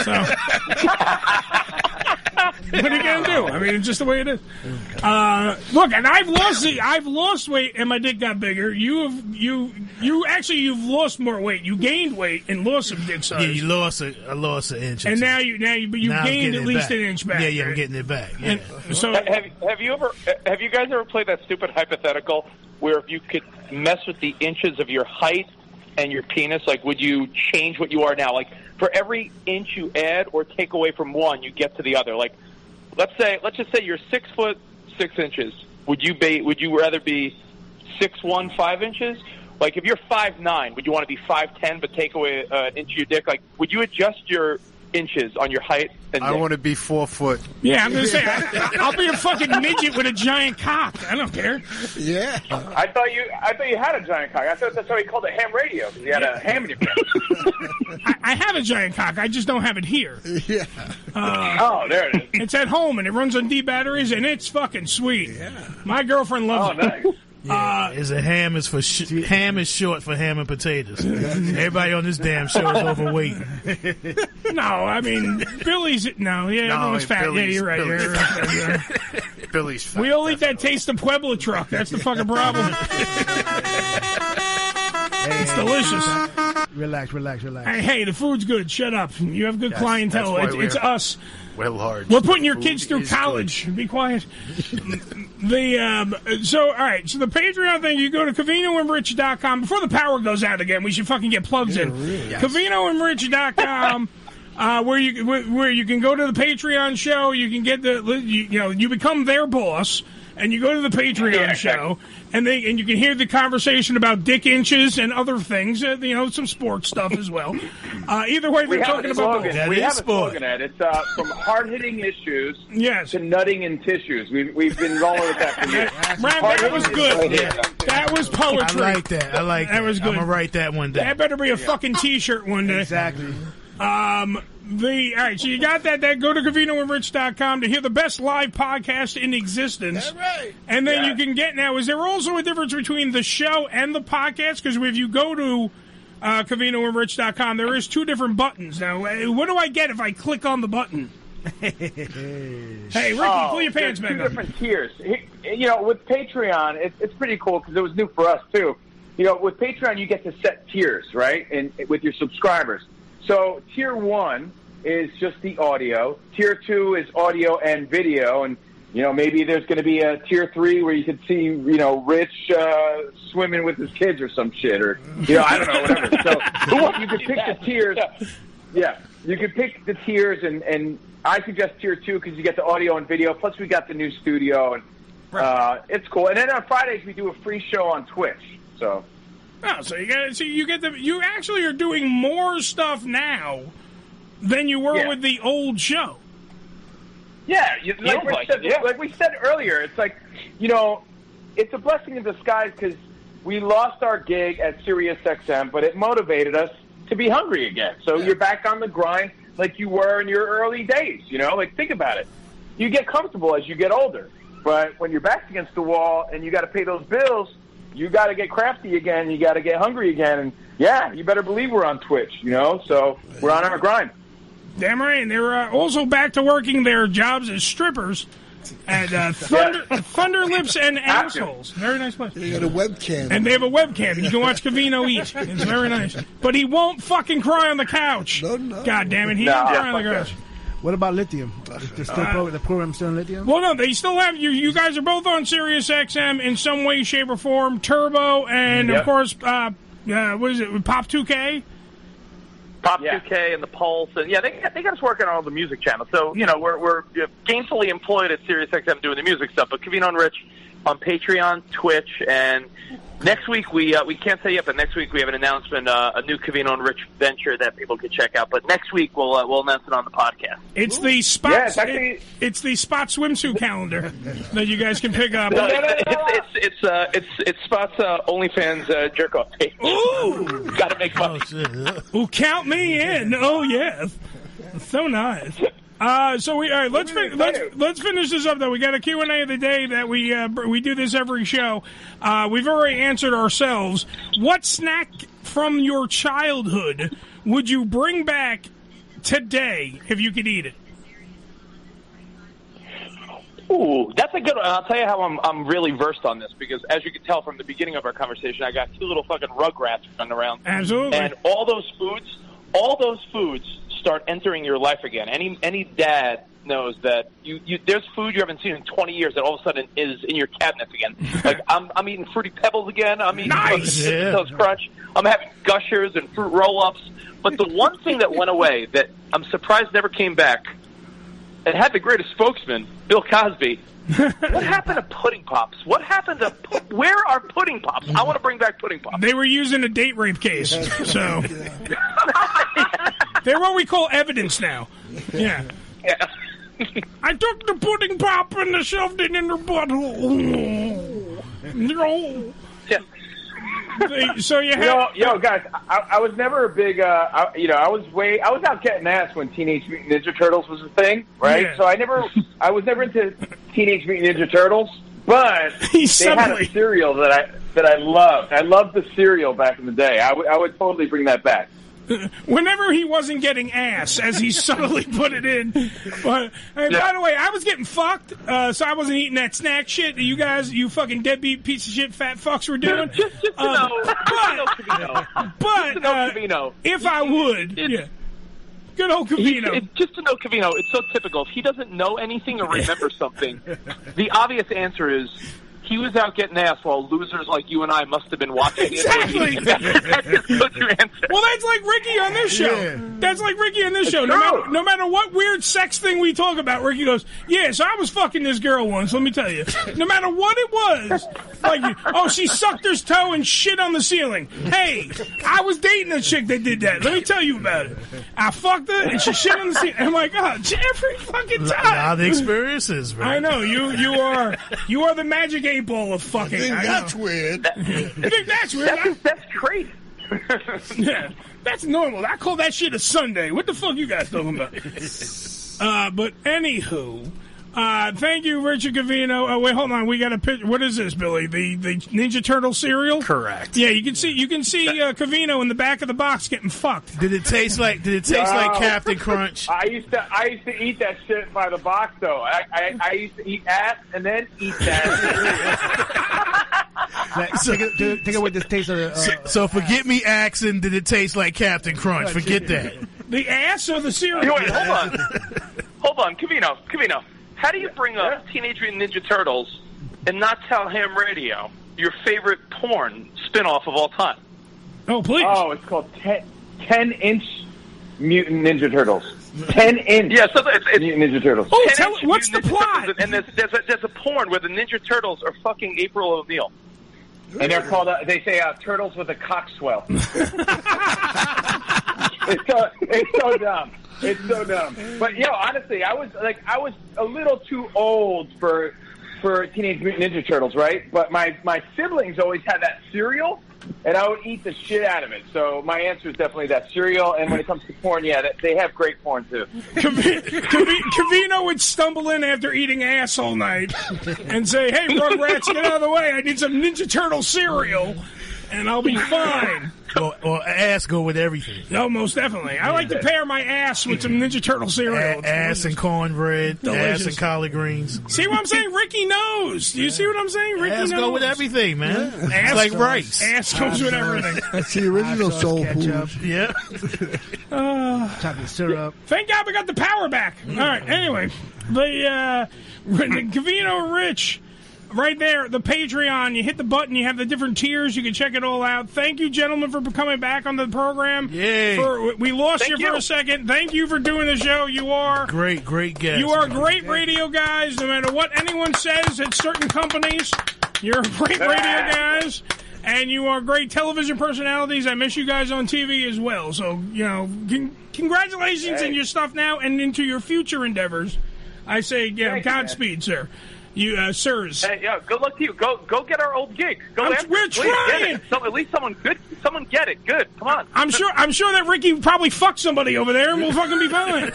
Speaker 2: So. What are you gonna do? I mean, it's just the way it is. Look, and I've lost weight, and my dick got bigger. You've lost more weight. You gained weight and lost some dick size.
Speaker 5: Yeah, I lost an inch.
Speaker 2: And now you gained at least an inch back.
Speaker 5: Yeah, I'm getting it back. Yeah.
Speaker 2: And so
Speaker 6: have you guys ever played that stupid hypothetical where if you could mess with the inches of your height and your penis, like would you change what you are now? Like for every inch you add or take away from one, you get to the other. Like let's just say you're 6 foot 6 inches. Would you rather be 6'1", 5 inches? Like if you're 5'9", would you want to be 5'10", but take away an inch of your dick? Like would you adjust your inches on your height? And
Speaker 7: I want to be 4 foot.
Speaker 2: Yeah, I'm gonna say I'll be a fucking midget with a giant cock. I don't care.
Speaker 8: Yeah.
Speaker 1: I thought you had a giant cock. I thought that's why he called it ham radio, because he had a ham in your mouth.
Speaker 2: I have a giant cock. I just don't have it here.
Speaker 8: Yeah.
Speaker 1: There it is.
Speaker 2: It's at home and it runs on D batteries and it's fucking sweet.
Speaker 8: Yeah.
Speaker 2: My girlfriend loves it.
Speaker 1: Nice.
Speaker 5: Ham is short for ham and potatoes. Everybody on this damn show is overweight.
Speaker 2: No, I mean everyone's fat.
Speaker 7: Billy's,
Speaker 2: Yeah, you're right. You're right.
Speaker 7: Billy's fat.
Speaker 2: We all eat that Taste of Puebla truck. That's the fucking problem. It's delicious.
Speaker 9: Relax.
Speaker 2: Hey, the food's good. Shut up. You have good clientele. It's us.
Speaker 7: We're large.
Speaker 2: We're putting your kids through college. Good. Be quiet. So all right. So the Patreon thing, you go to CovinoandRich.com. Before the power goes out again, we should fucking get plugs in. Really. Yes. CovinoandRich.com. Where you can go to the Patreon show. You can get you become their boss. And you go to the Patreon show, and you can hear the conversation about dick inches and other things, some sports stuff as well. Either way, they're talking about
Speaker 1: we have a slogan, Ed. It's from hard-hitting issues to nutting in tissues. We've been rolling with that for years.
Speaker 2: That was good. That was poetry.
Speaker 5: I like that. That was good. I'm going to write that one down.
Speaker 2: That better be a fucking T-shirt one day.
Speaker 9: Exactly.
Speaker 2: All right, so you got that. Go to CovinoandRich.com to hear the best live podcast in existence.
Speaker 8: That's right.
Speaker 2: And then you can get now. Is there also a difference between the show and the podcast? Because if you go to CovinoandRich.com, there is 2 different buttons. Now, what do I get if I click on the button? Hey, Ricky, pull your pants back up.
Speaker 1: 2 different tiers. With Patreon, it's pretty cool because it was new for us too. With Patreon, you get to set tiers, right? And with your subscribers. So Tier 1 is just the audio. Tier 2 is audio and video. And, maybe there's going to be a Tier 3 where you could see, Rich swimming with his kids or some shit. Or, I don't know, whatever. So you could pick the tiers. Yeah, you could pick the tiers. And I suggest Tier 2 because you get the audio and video. Plus we got the new studio. And it's cool. And then on Fridays we do a free show on Twitch. So...
Speaker 2: Oh, so you actually are doing more stuff now than you were with the old show.
Speaker 1: Yeah, like we said earlier, it's like, it's a blessing in disguise because we lost our gig at SiriusXM, but it motivated us to be hungry again. So you're back on the grind like you were in your early days, Like, think about it. You get comfortable as you get older, but when your back's against the wall and you got to pay those bills, you got to get crafty again. You got to get hungry again. And, you better believe we're on Twitch, So we're on our grind.
Speaker 2: Damn right. And they're also back to working their jobs as strippers at Thunder Lips and Assholes. Very nice place.
Speaker 8: They got a webcam.
Speaker 2: And they have a webcam. You can watch Covino eat. It's very nice. But he won't fucking cry on the couch.
Speaker 8: No.
Speaker 2: God damn it. He won't cry on the couch.
Speaker 9: What about Lithium? Is the program still in Lithium?
Speaker 2: Well, no, they still have you. You guys are both on SiriusXM in some way, shape, or form. Turbo and of course, what is it? Pop 2K.
Speaker 3: Pop 2K and the Pulse, and they got us working on all the music channels. So we're gainfully employed at SiriusXM doing the music stuff. But Covino and Rich on Patreon, Twitch, and next week we can't say yet, but next week we have an announcement, a new Covino and Rich venture that people can check out. But next week we'll announce it on the podcast.
Speaker 2: it's the Spot. It's the Spot swimsuit calendar that you guys can pick up.
Speaker 6: It's Spot's OnlyFans jerk off page.
Speaker 2: Ooh,
Speaker 6: got to make money.
Speaker 2: Ooh, count me in. Oh yes, so nice. So all right, let's finish this up though. We got a Q&A of the day that we do this every show. We've already answered ourselves. What snack from your childhood would you bring back today if you could eat it?
Speaker 6: Ooh, that's a good one. I'll tell you how I'm really versed on this, because as you can tell from the beginning of our conversation, I got two little fucking rugrats running around.
Speaker 2: Absolutely.
Speaker 6: And all those foods start entering your life again. Any dad knows that you there's food you haven't seen in 20 years that all of a sudden is in your cabinets again. Like I'm eating Fruity Pebbles again. I'm eating Toast Crunch. I'm having Gushers and fruit roll-ups. But the one thing that went away that I'm surprised never came back, it had the greatest spokesman, Bill Cosby. What happened to Pudding Pops? What happened to where are Pudding Pops? I want to bring back Pudding Pops.
Speaker 2: They were using a date rape case, so they're what we call evidence now. Yeah. I took the pudding pop and shoved it in her butthole. No. So you have
Speaker 1: guys. I was never a big. I was out getting ass when Teenage Mutant Ninja Turtles was a thing, right? Yeah. So I was never into Teenage Mutant Ninja Turtles, but they had a cereal that I loved. I loved the cereal back in the day. I would totally bring that back.
Speaker 2: Whenever he wasn't getting ass, as he subtly put it in. But by the way, I was getting fucked, so I wasn't eating that snack shit that you guys, you fucking deadbeat piece of shit fat fucks were doing.
Speaker 6: Just to know Covino.
Speaker 2: If I would, good old Covino.
Speaker 6: Just to know Covino, it's so typical. If he doesn't know anything or remember something, the obvious answer is he was out getting ass while losers like you and I must have been watching.
Speaker 2: Exactly.
Speaker 6: That's your answer.
Speaker 2: Well, that's like Ricky on this show. Yeah. That's like Ricky on this show. No matter what weird sex thing we talk about, Ricky goes, yeah, so I was fucking this girl once, let me tell you. No matter what it was, like, she sucked her toe and shit on the ceiling. Hey, I was dating a chick that did that. Let me tell you about it. I fucked her and she shit on the ceiling. I'm like, every fucking time.
Speaker 5: Now the experiences, man.
Speaker 2: I know. You are the magic ball of fucking.
Speaker 8: That's weird.
Speaker 2: You think that's weird?
Speaker 6: That's crazy.
Speaker 2: Yeah, that's normal. I call that shit a Sunday. What the fuck you guys talking about? But anywho, thank you, Richard Covino. Oh wait, hold on. We got a picture. What is this, Billy? The Ninja Turtle cereal?
Speaker 7: Correct.
Speaker 2: Yeah, you can see Covino in the back of the box getting fucked.
Speaker 5: Did it taste like Captain Crunch?
Speaker 1: I used to eat that shit by the box though. I used to eat ass and then eat that.
Speaker 9: Take away this taste of
Speaker 5: so forget me asking, did it taste like Captain Crunch? Forget that.
Speaker 2: The ass or the cereal?
Speaker 6: Wait, hold on, Covino. How do you bring up Teenage Mutant Ninja Turtles and not tell Ham Radio your favorite porn spinoff of all time?
Speaker 2: Oh, please.
Speaker 1: Oh, it's called 10-inch Mutant Ninja Turtles. 10-inch Mutant Ninja Turtles.
Speaker 2: Oh, what's the plot?
Speaker 6: And there's a porn where the Ninja Turtles are fucking April O'Neil.
Speaker 1: And they're called, they say, turtles with a cock swell. It's so dumb. It's so dumb. But honestly, I was a little too old for Teenage Mutant Ninja Turtles, right? But my siblings always had that cereal, and I would eat the shit out of it. So my answer is definitely that cereal. And when it comes to porn, they have great porn too.
Speaker 2: Covino would stumble in after eating ass all night and say, "Hey, Rugrats, get out of the way! I need some Ninja Turtle cereal." and I'll be fine.
Speaker 5: Or ass go with everything.
Speaker 2: No, most definitely. I like to pair my ass with some Ninja Turtle cereal.
Speaker 5: Ass and cornbread, ass and collard greens.
Speaker 2: See what I'm saying? Ricky knows. Do you see what I'm saying? Ricky
Speaker 5: ass
Speaker 2: knows.
Speaker 5: Go with everything, man.
Speaker 2: Yeah. Ass
Speaker 5: like rice.
Speaker 2: Ass goes with everything.
Speaker 8: That's the original soul food.
Speaker 5: Yeah.
Speaker 9: Chocolate syrup.
Speaker 2: Thank God we got the power back. All right. Anyway, the Covino and Rich. Right there, the Patreon. You hit the button. You have the different tiers. You can check it all out. Thank you, gentlemen, for coming back on the program.
Speaker 5: Yay.
Speaker 2: We lost you for a second. Thank you for doing the show. You are
Speaker 5: great guests.
Speaker 2: You are great radio guys. No matter what anyone says at certain companies, you're great radio guys. And you are great television personalities. I miss you guys on TV as well. So, congratulations in your stuff now and into your future endeavors. I say, Godspeed, sir. You, sirs.
Speaker 3: Hey, good luck to you. Go get our old gigs.
Speaker 2: We're trying.
Speaker 3: At least someone get it. Good. Come on.
Speaker 2: I'm sure that Ricky probably fucked somebody over there, and we'll fucking be fine.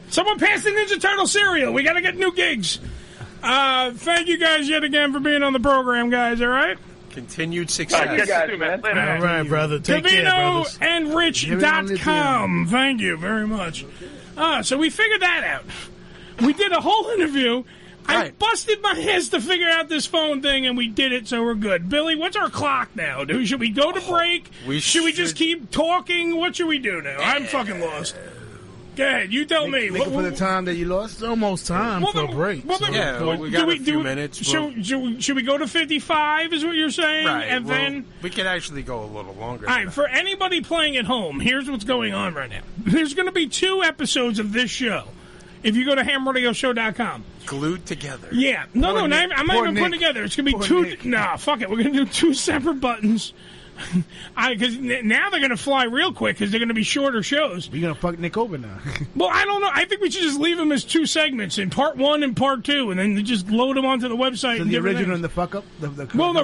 Speaker 2: Someone pass the Ninja Turtle cereal. We got to get new gigs. Thank you guys yet again for being on the program, guys. All right.
Speaker 7: Continued success.
Speaker 3: All
Speaker 5: right, brother. Take care, brothers.
Speaker 2: CovinoandRich.com. Thank you very much. So we figured that out. We did a whole interview. I busted my ass to figure out this phone thing, and we did it, so we're good. Billy, what's our clock now? Should we go to break? Should we just keep talking? What should we do now? I'm fucking lost. Go ahead. You tell me.
Speaker 9: For the time that you lost?
Speaker 5: It's almost time for a break.
Speaker 7: We got a few minutes.
Speaker 2: Should we go to 55 is what you're saying?
Speaker 7: Right.
Speaker 2: And then
Speaker 7: we can actually go a little longer.
Speaker 2: All right. For anybody playing at home, here's what's going on right now. There's going to be 2 episodes of this show. If you go to hamradioshow.com.
Speaker 7: Glued together.
Speaker 2: Yeah. I'm not even putting together. It's going to be 2... Nah, fuck it. We're going to do 2 separate buttons. Because now they're going to fly real quick because they're going to be shorter shows.
Speaker 9: You're going to fuck Nick over now.
Speaker 2: Well, I don't know. I think we should just leave them as 2 segments in part 1 and part 2, and then just load them onto the website.
Speaker 9: So the original and the fuck up?
Speaker 2: The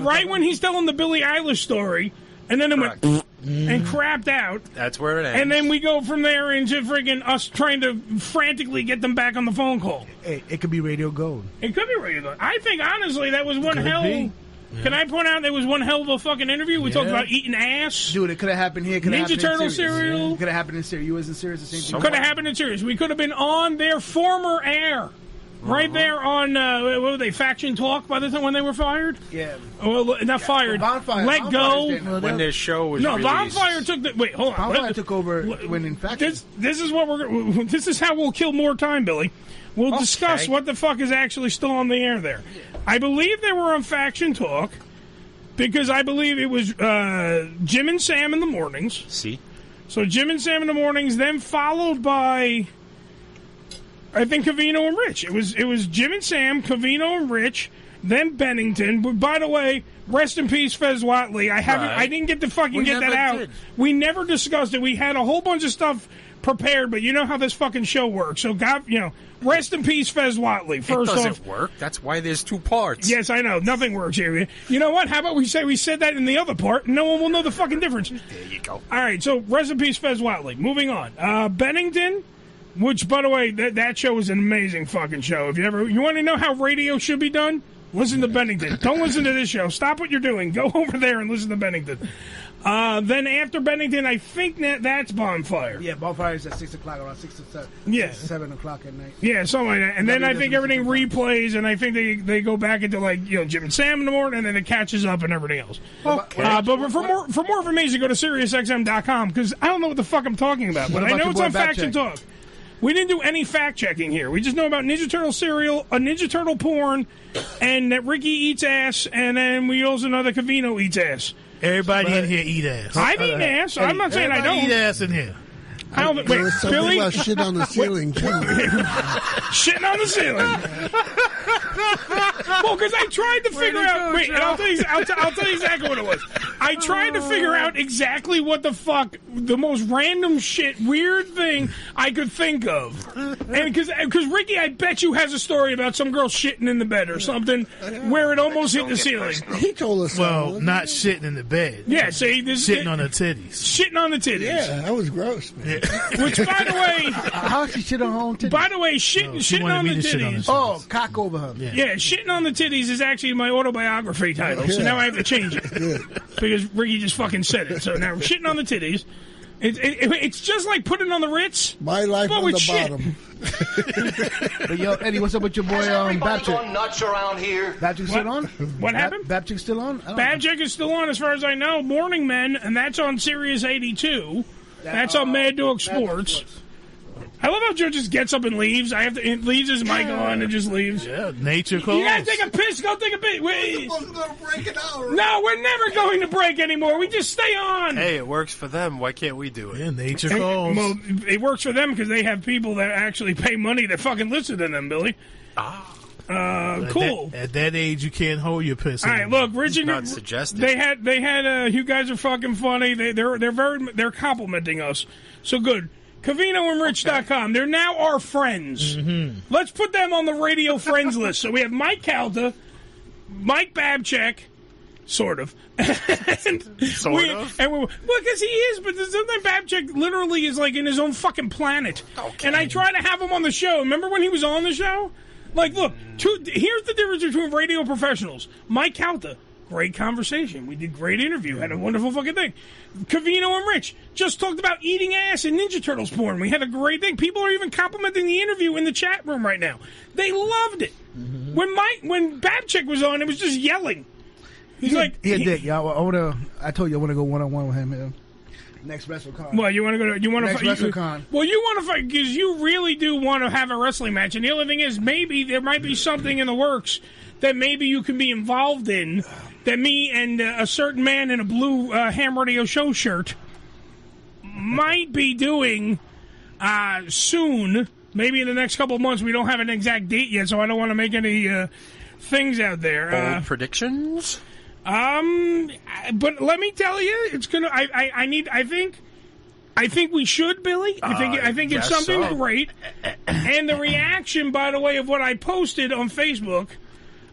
Speaker 2: right when he's telling the Billie Eilish story, and then it went... and crapped out.
Speaker 7: That's where it ends.
Speaker 2: And then we go from there into friggin' us trying to frantically get them back on the phone call.
Speaker 9: Hey, it could be Radio Gold.
Speaker 2: It could be Radio Gold. I think, honestly, that was one hell... Yeah. Can I point out there was one hell of a fucking interview? We talked about eating ass.
Speaker 9: Dude, it could have happened here.
Speaker 2: Ninja Turtle cereal.
Speaker 9: It could have happened in Sirius. You was in Sirius the same thing.
Speaker 2: Could have happened in Sirius. We could have been on their former air. Right there on, what were they, Faction Talk by the time when they were fired?
Speaker 9: Yeah.
Speaker 2: Well, not fired.
Speaker 9: Bonfire.
Speaker 2: Let go.
Speaker 7: When their show was released.
Speaker 2: Bonfire took the... Wait, hold on.
Speaker 9: Bonfire took over when in Faction.
Speaker 2: This is how we'll kill more time, Billy. We'll discuss what the fuck is actually still on the air there. I believe they were on Faction Talk because I believe it was Jim and Sam in the mornings.
Speaker 7: See?
Speaker 2: So Jim and Sam in the mornings, then followed by... I think Covino and Rich. It was Jim and Sam, Covino and Rich, then Bennington. But by the way, rest in peace, Fez Whatley. I didn't get to fucking get that out. We never discussed it. We had a whole bunch of stuff prepared, but you know how this fucking show works. So God, rest in peace, Fez Whatley. First
Speaker 7: off, it doesn't work. That's why there's 2 parts.
Speaker 2: Yes, I know. Nothing works here. You know what? How about we said that in the other part? No one will know the fucking difference.
Speaker 7: There you go.
Speaker 2: All right. So rest in peace, Fez Whatley. Moving on. Bennington. Which, by the way, that show is an amazing fucking show. If you want to know how radio should be done, listen to Bennington. Don't listen to this show. Stop what you're doing. Go over there and listen to Bennington. Then after Bennington, I think that's Bonfire.
Speaker 9: Yeah, Bonfire is at 6 o'clock, around 6 to 7.
Speaker 2: Yeah.
Speaker 9: 7 o'clock at night.
Speaker 2: Yeah, something like that. And then I think everything replays, and I think they go back into Jim and Sam in the morning, and then it catches up and everything else. Okay. But for more information, go to SiriusXM.com because I don't know what the fuck I'm talking about, but I know it's on Faction Talk. We didn't do any fact-checking here. We just know about Ninja Turtle cereal, a Ninja Turtle porn, and that Ricky eats ass, and then we also know that Covino eats ass.
Speaker 5: Everybody in here eat ass.
Speaker 2: I've eaten ass. I'm not saying I don't.
Speaker 5: Eat ass in here.
Speaker 2: I don't. Wait, Billy?
Speaker 8: About shit on the ceiling, too.
Speaker 2: Shitting on the ceiling. Well, because I tried to figure out... Wait, and I'll tell you exactly what it was. I tried to figure out exactly what the fuck, the most random shit, weird thing I could think of. And because Ricky, I bet you, has a story about some girl shitting in the bed or something where it almost hit the ceiling.
Speaker 8: He told us.
Speaker 5: Well, not shitting in the bed.
Speaker 2: Yeah, see,
Speaker 5: shitting on the titties.
Speaker 2: Shitting on the titties.
Speaker 8: Yeah, that was gross, man.
Speaker 5: Yeah.
Speaker 2: Which, by the way,
Speaker 9: how she shit on her own titties?
Speaker 2: By the way, shitting on the titties.
Speaker 9: Oh, cock over her.
Speaker 2: Yeah, shitting on the titties is actually my autobiography title, so now I have to change it because Ricky just fucking said it. So now shitting on the titties. It's just like putting on the Ritz.
Speaker 8: My life
Speaker 2: but
Speaker 8: on
Speaker 2: with
Speaker 8: the
Speaker 2: shit.
Speaker 8: bottom.
Speaker 9: But yo, Eddie, what's up with your boy Babchick?
Speaker 10: Going nuts around here.
Speaker 9: Babchick still on?
Speaker 2: What happened?
Speaker 9: Babchick still on?
Speaker 2: Babchick is still on, as far as I know. Morning Men, and that's on Sirius 82. That's on Mad Dog Sports. I love how Joe just gets up and leaves. Leaves his mic on and just leaves.
Speaker 5: Yeah, nature calls.
Speaker 2: You guys take a piss. Go take a piss.
Speaker 8: We're supposed to break it out.
Speaker 2: No, we're never going to break anymore. We just stay on.
Speaker 7: Hey, it works for them. Why can't we do it?
Speaker 5: Yeah, nature calls.
Speaker 2: Well, it works for them because they have people that actually pay money to fucking listen to them, Billy. Cool.
Speaker 5: At that age, you can't hold your piss.
Speaker 2: All right, look, Rich and
Speaker 7: not suggested.
Speaker 2: They had. You guys are fucking funny. They're complimenting us. So good. CovinoandRich.com. They're now our friends.
Speaker 5: Mm-hmm.
Speaker 2: Let's put them on the radio friends list. So we have Mike Calda, Mike Babchick, sort of. Because he is, but sometimes Babchick literally is like in his own fucking planet. Okay. And I try to have him on the show. Remember when he was on the show? Like, look, here's the difference between radio professionals. Mike Calda, great conversation. We did great interview. Had a wonderful fucking thing. Covino and Rich just talked about eating ass and Ninja Turtles porn. We had a great thing. People are even complimenting the interview in the chat room right now. They loved it. Mm-hmm. When Babchick was on, it was just yelling. He's like,
Speaker 9: yeah, Dick. Yeah, I told you I want to go 1-on-1 with him. Next WrestleCon.
Speaker 2: Well, you want to go to
Speaker 9: next WrestleCon.
Speaker 2: Well, you want to fight because you really do want to have a wrestling match. And the only thing is, maybe there might be something in the works that maybe you can be involved in. That me and a certain man in a blue ham radio show shirt might be doing soon. Maybe in the next couple of months. We don't have an exact date yet, so I don't want to make any things out there.
Speaker 7: Predictions?
Speaker 2: But let me tell you, it's gonna. I think we should, Billy. I think it's something great. And the reaction, by the way, of what I posted on Facebook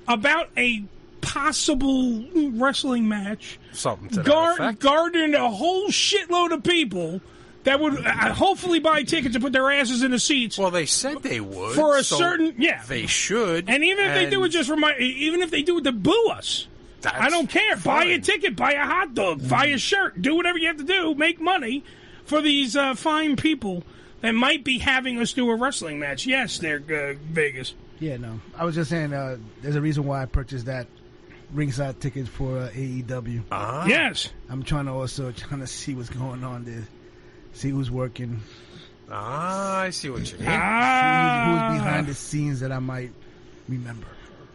Speaker 2: about a possible wrestling match,
Speaker 7: something to that effect,
Speaker 2: garnered a whole shitload of people that would hopefully buy tickets and put their asses in the seats.
Speaker 7: Well, they said they would
Speaker 2: for a certain. Yeah,
Speaker 7: they should.
Speaker 2: And even if they do it just for even if they do it to boo us. I don't care.
Speaker 7: Fine.
Speaker 2: Buy a ticket, buy a hot dog, buy a shirt, do whatever you have to do, make money for these fine people that might be having us do a wrestling match. Yes, they're Vegas.
Speaker 9: Yeah, no. I was just saying there's a reason why I purchased that ringside tickets for AEW.
Speaker 2: Yes.
Speaker 9: I'm trying to see what's going on there, see who's working.
Speaker 7: I see what you mean.
Speaker 9: See who's behind the scenes that I might remember.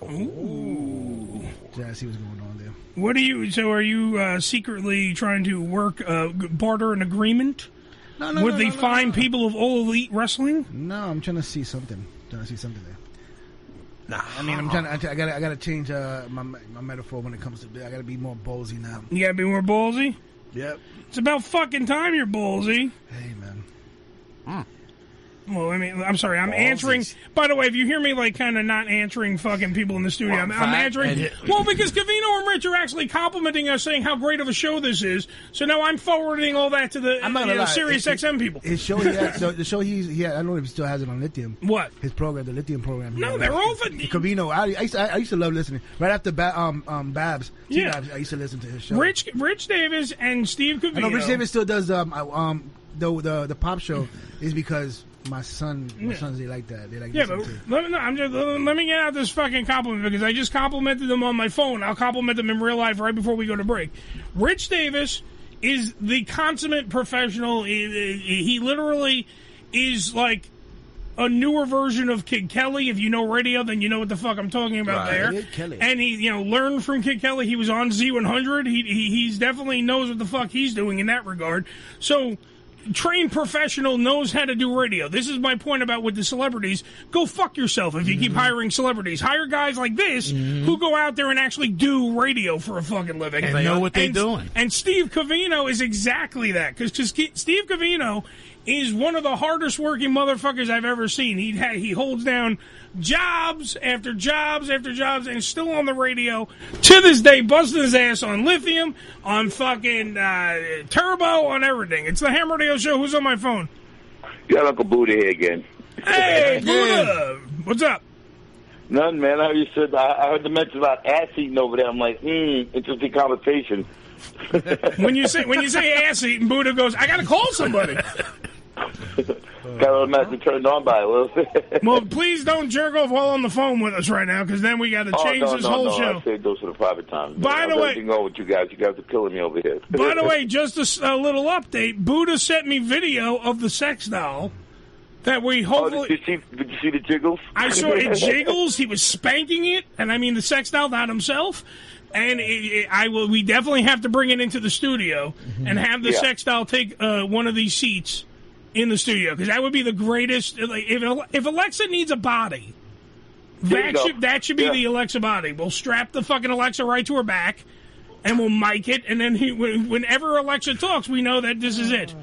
Speaker 2: Ooh.
Speaker 9: Yeah, see what's going on there.
Speaker 2: What are you secretly trying to work, barter an agreement with the fine people of All Elite Wrestling?
Speaker 9: No, I'm trying to see something. there. Nah, I mean, I gotta change my metaphor when it comes to I gotta be more ballsy now.
Speaker 2: You gotta be more ballsy?
Speaker 9: Yep.
Speaker 2: It's about fucking time you're ballsy.
Speaker 9: Hey, man.
Speaker 2: Well, I mean, I'm sorry. I'm answering. By the way, if you hear me like kind of not answering fucking people in the studio, I'm answering. Well, because Covino and Rich are actually complimenting us, saying how great of a show this is. So now I'm forwarding all that to the SiriusXM people.
Speaker 9: His show, the show he had. I don't know if he still has it on Lithium.
Speaker 2: What?
Speaker 9: His program, the Lithium program.
Speaker 2: No, they're all for
Speaker 9: Covino. I used to love listening. Right after Babs. Yeah, I used to listen to his show.
Speaker 2: Rich Davis and Steve Covino.
Speaker 9: I know Rich Davis still does the pop show is because. My sons, they like that. They like
Speaker 2: but let me get out this fucking compliment because I just complimented them on my phone. I'll compliment them in real life right before we go to break. Rich Davis is the consummate professional. He literally is like a newer version of Kid Kelly. If you know radio, then you know what the fuck I'm talking about there. And he, learned from Kid Kelly. He was on Z100. He's definitely knows what the fuck he's doing in that regard. So. trained professional knows how to do radio. This is my point about with the celebrities. Go fuck yourself if you keep hiring celebrities. Hire guys like this who go out there and actually do radio for a fucking living.
Speaker 5: And know what they're doing.
Speaker 2: And Steve Covino is exactly that. Because Steve Covino is one of the hardest working motherfuckers I've ever seen. He holds down jobs after jobs after jobs and still on the radio to this day, busting his ass on lithium, on fucking turbo, on everything. It's the Ham Radio Show. Who's on my phone?
Speaker 10: You got Uncle Buddha here again.
Speaker 2: Hey, Buddha! What's up?
Speaker 10: None, man. I heard the mention about ass eating over there. I'm like, interesting conversation.
Speaker 2: When you say ass eating, Buddha goes, I gotta call somebody.
Speaker 10: Got automatically turned on by a little bit.
Speaker 2: Well, please don't jerk off while on the phone with us right now, because then we got to change this whole show.
Speaker 10: I saved those for the private time.
Speaker 2: By the way,
Speaker 10: everything going with you guys are killing me over here.
Speaker 2: By the way, just a little update. Buddha sent me video of the sex doll that we hopefully.
Speaker 10: Did you see the jiggles?
Speaker 2: I saw it jiggles. He was spanking it, and I mean the sex doll, not himself. And we definitely have to bring it into the studio and have the sex doll take one of these seats in the studio, because that would be the greatest. Like, if Alexa needs a body, that should be the Alexa body. We'll strap the fucking Alexa right to her back, and we'll mic it, and then whenever Alexa talks, we know that this is it.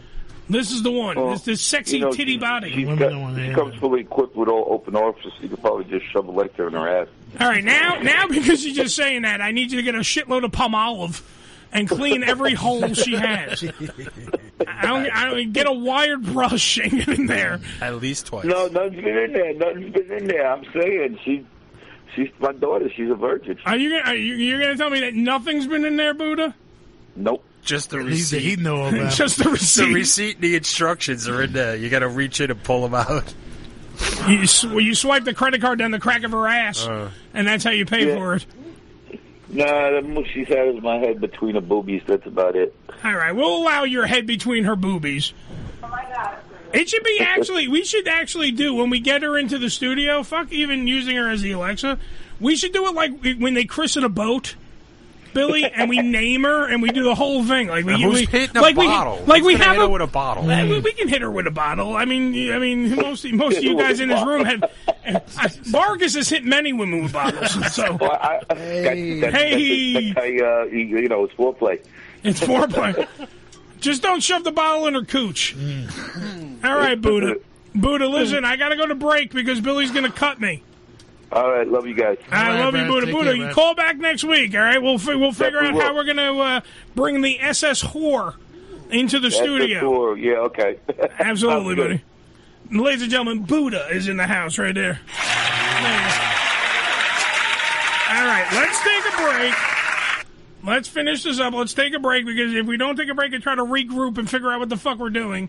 Speaker 2: This is the one. It's this sexy titty body.
Speaker 10: She comes fully equipped with all open orifices. You could probably just shove a lecture in her ass.
Speaker 2: All right, now because you're just saying that, I need you to get a shitload of Palmolive and clean every hole she has. I don't get a wired brush and get in there.
Speaker 7: At least twice.
Speaker 10: No, nothing's been in there. Nothing's been in there. I'm saying she's my daughter. She's a virgin.
Speaker 2: You're gonna tell me that nothing's been in there, Buddha?
Speaker 10: Nope.
Speaker 7: Just the receipt.
Speaker 5: He'd know about.
Speaker 2: Just the receipt.
Speaker 7: The receipt and the instructions are in there. You got to reach in and pull them out.
Speaker 2: You swipe the credit card down the crack of her ass, and that's how you pay for it.
Speaker 10: Nah, the most she's had is my head between her boobies. That's about it.
Speaker 2: All right, we'll allow your head between her boobies. Oh my God. It should be we should actually do, when we get her into the studio, fuck even using her as the Alexa, we should do it like when they christen a boat, Billy, and we name her and we do the whole thing. Like
Speaker 7: who's hitting a bottle? We have her with a bottle.
Speaker 2: We can hit her with a bottle. I mean, most of you guys in this room have. Vargas has hit many women with bottles. So,
Speaker 10: hey, it's foreplay.
Speaker 2: It's foreplay. Just don't shove the bottle in her cooch. All right, Buddha. Buddha, listen, I got to go to break because Billy's going to cut me.
Speaker 10: All right, love you guys.
Speaker 2: I love you, Buddha. Buddha, you call back next week, all right? We'll figure out how we're going to bring the SS Whore into the studio.
Speaker 10: SS Whore, yeah, okay.
Speaker 2: Absolutely, buddy. Ladies and gentlemen, Buddha is in the house right there. All right, let's take a break. Let's finish this up. Let's take a break, because if we don't take a break and try to regroup and figure out what the fuck we're doing,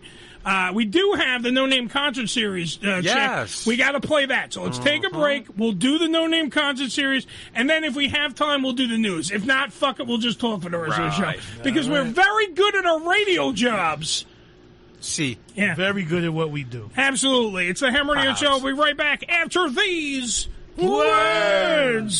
Speaker 2: we do have the No Name Concert Series.
Speaker 7: Yes.
Speaker 2: We got to play that. So let's take a break. We'll do the No Name Concert Series, and then if we have time, we'll do the news. If not, fuck it, we'll just talk for the rest of the show. Because we're very good at our radio jobs.
Speaker 5: Yeah. Very good at what we do.
Speaker 2: Absolutely. It's the Ham Radio Show. We'll be right back after these words.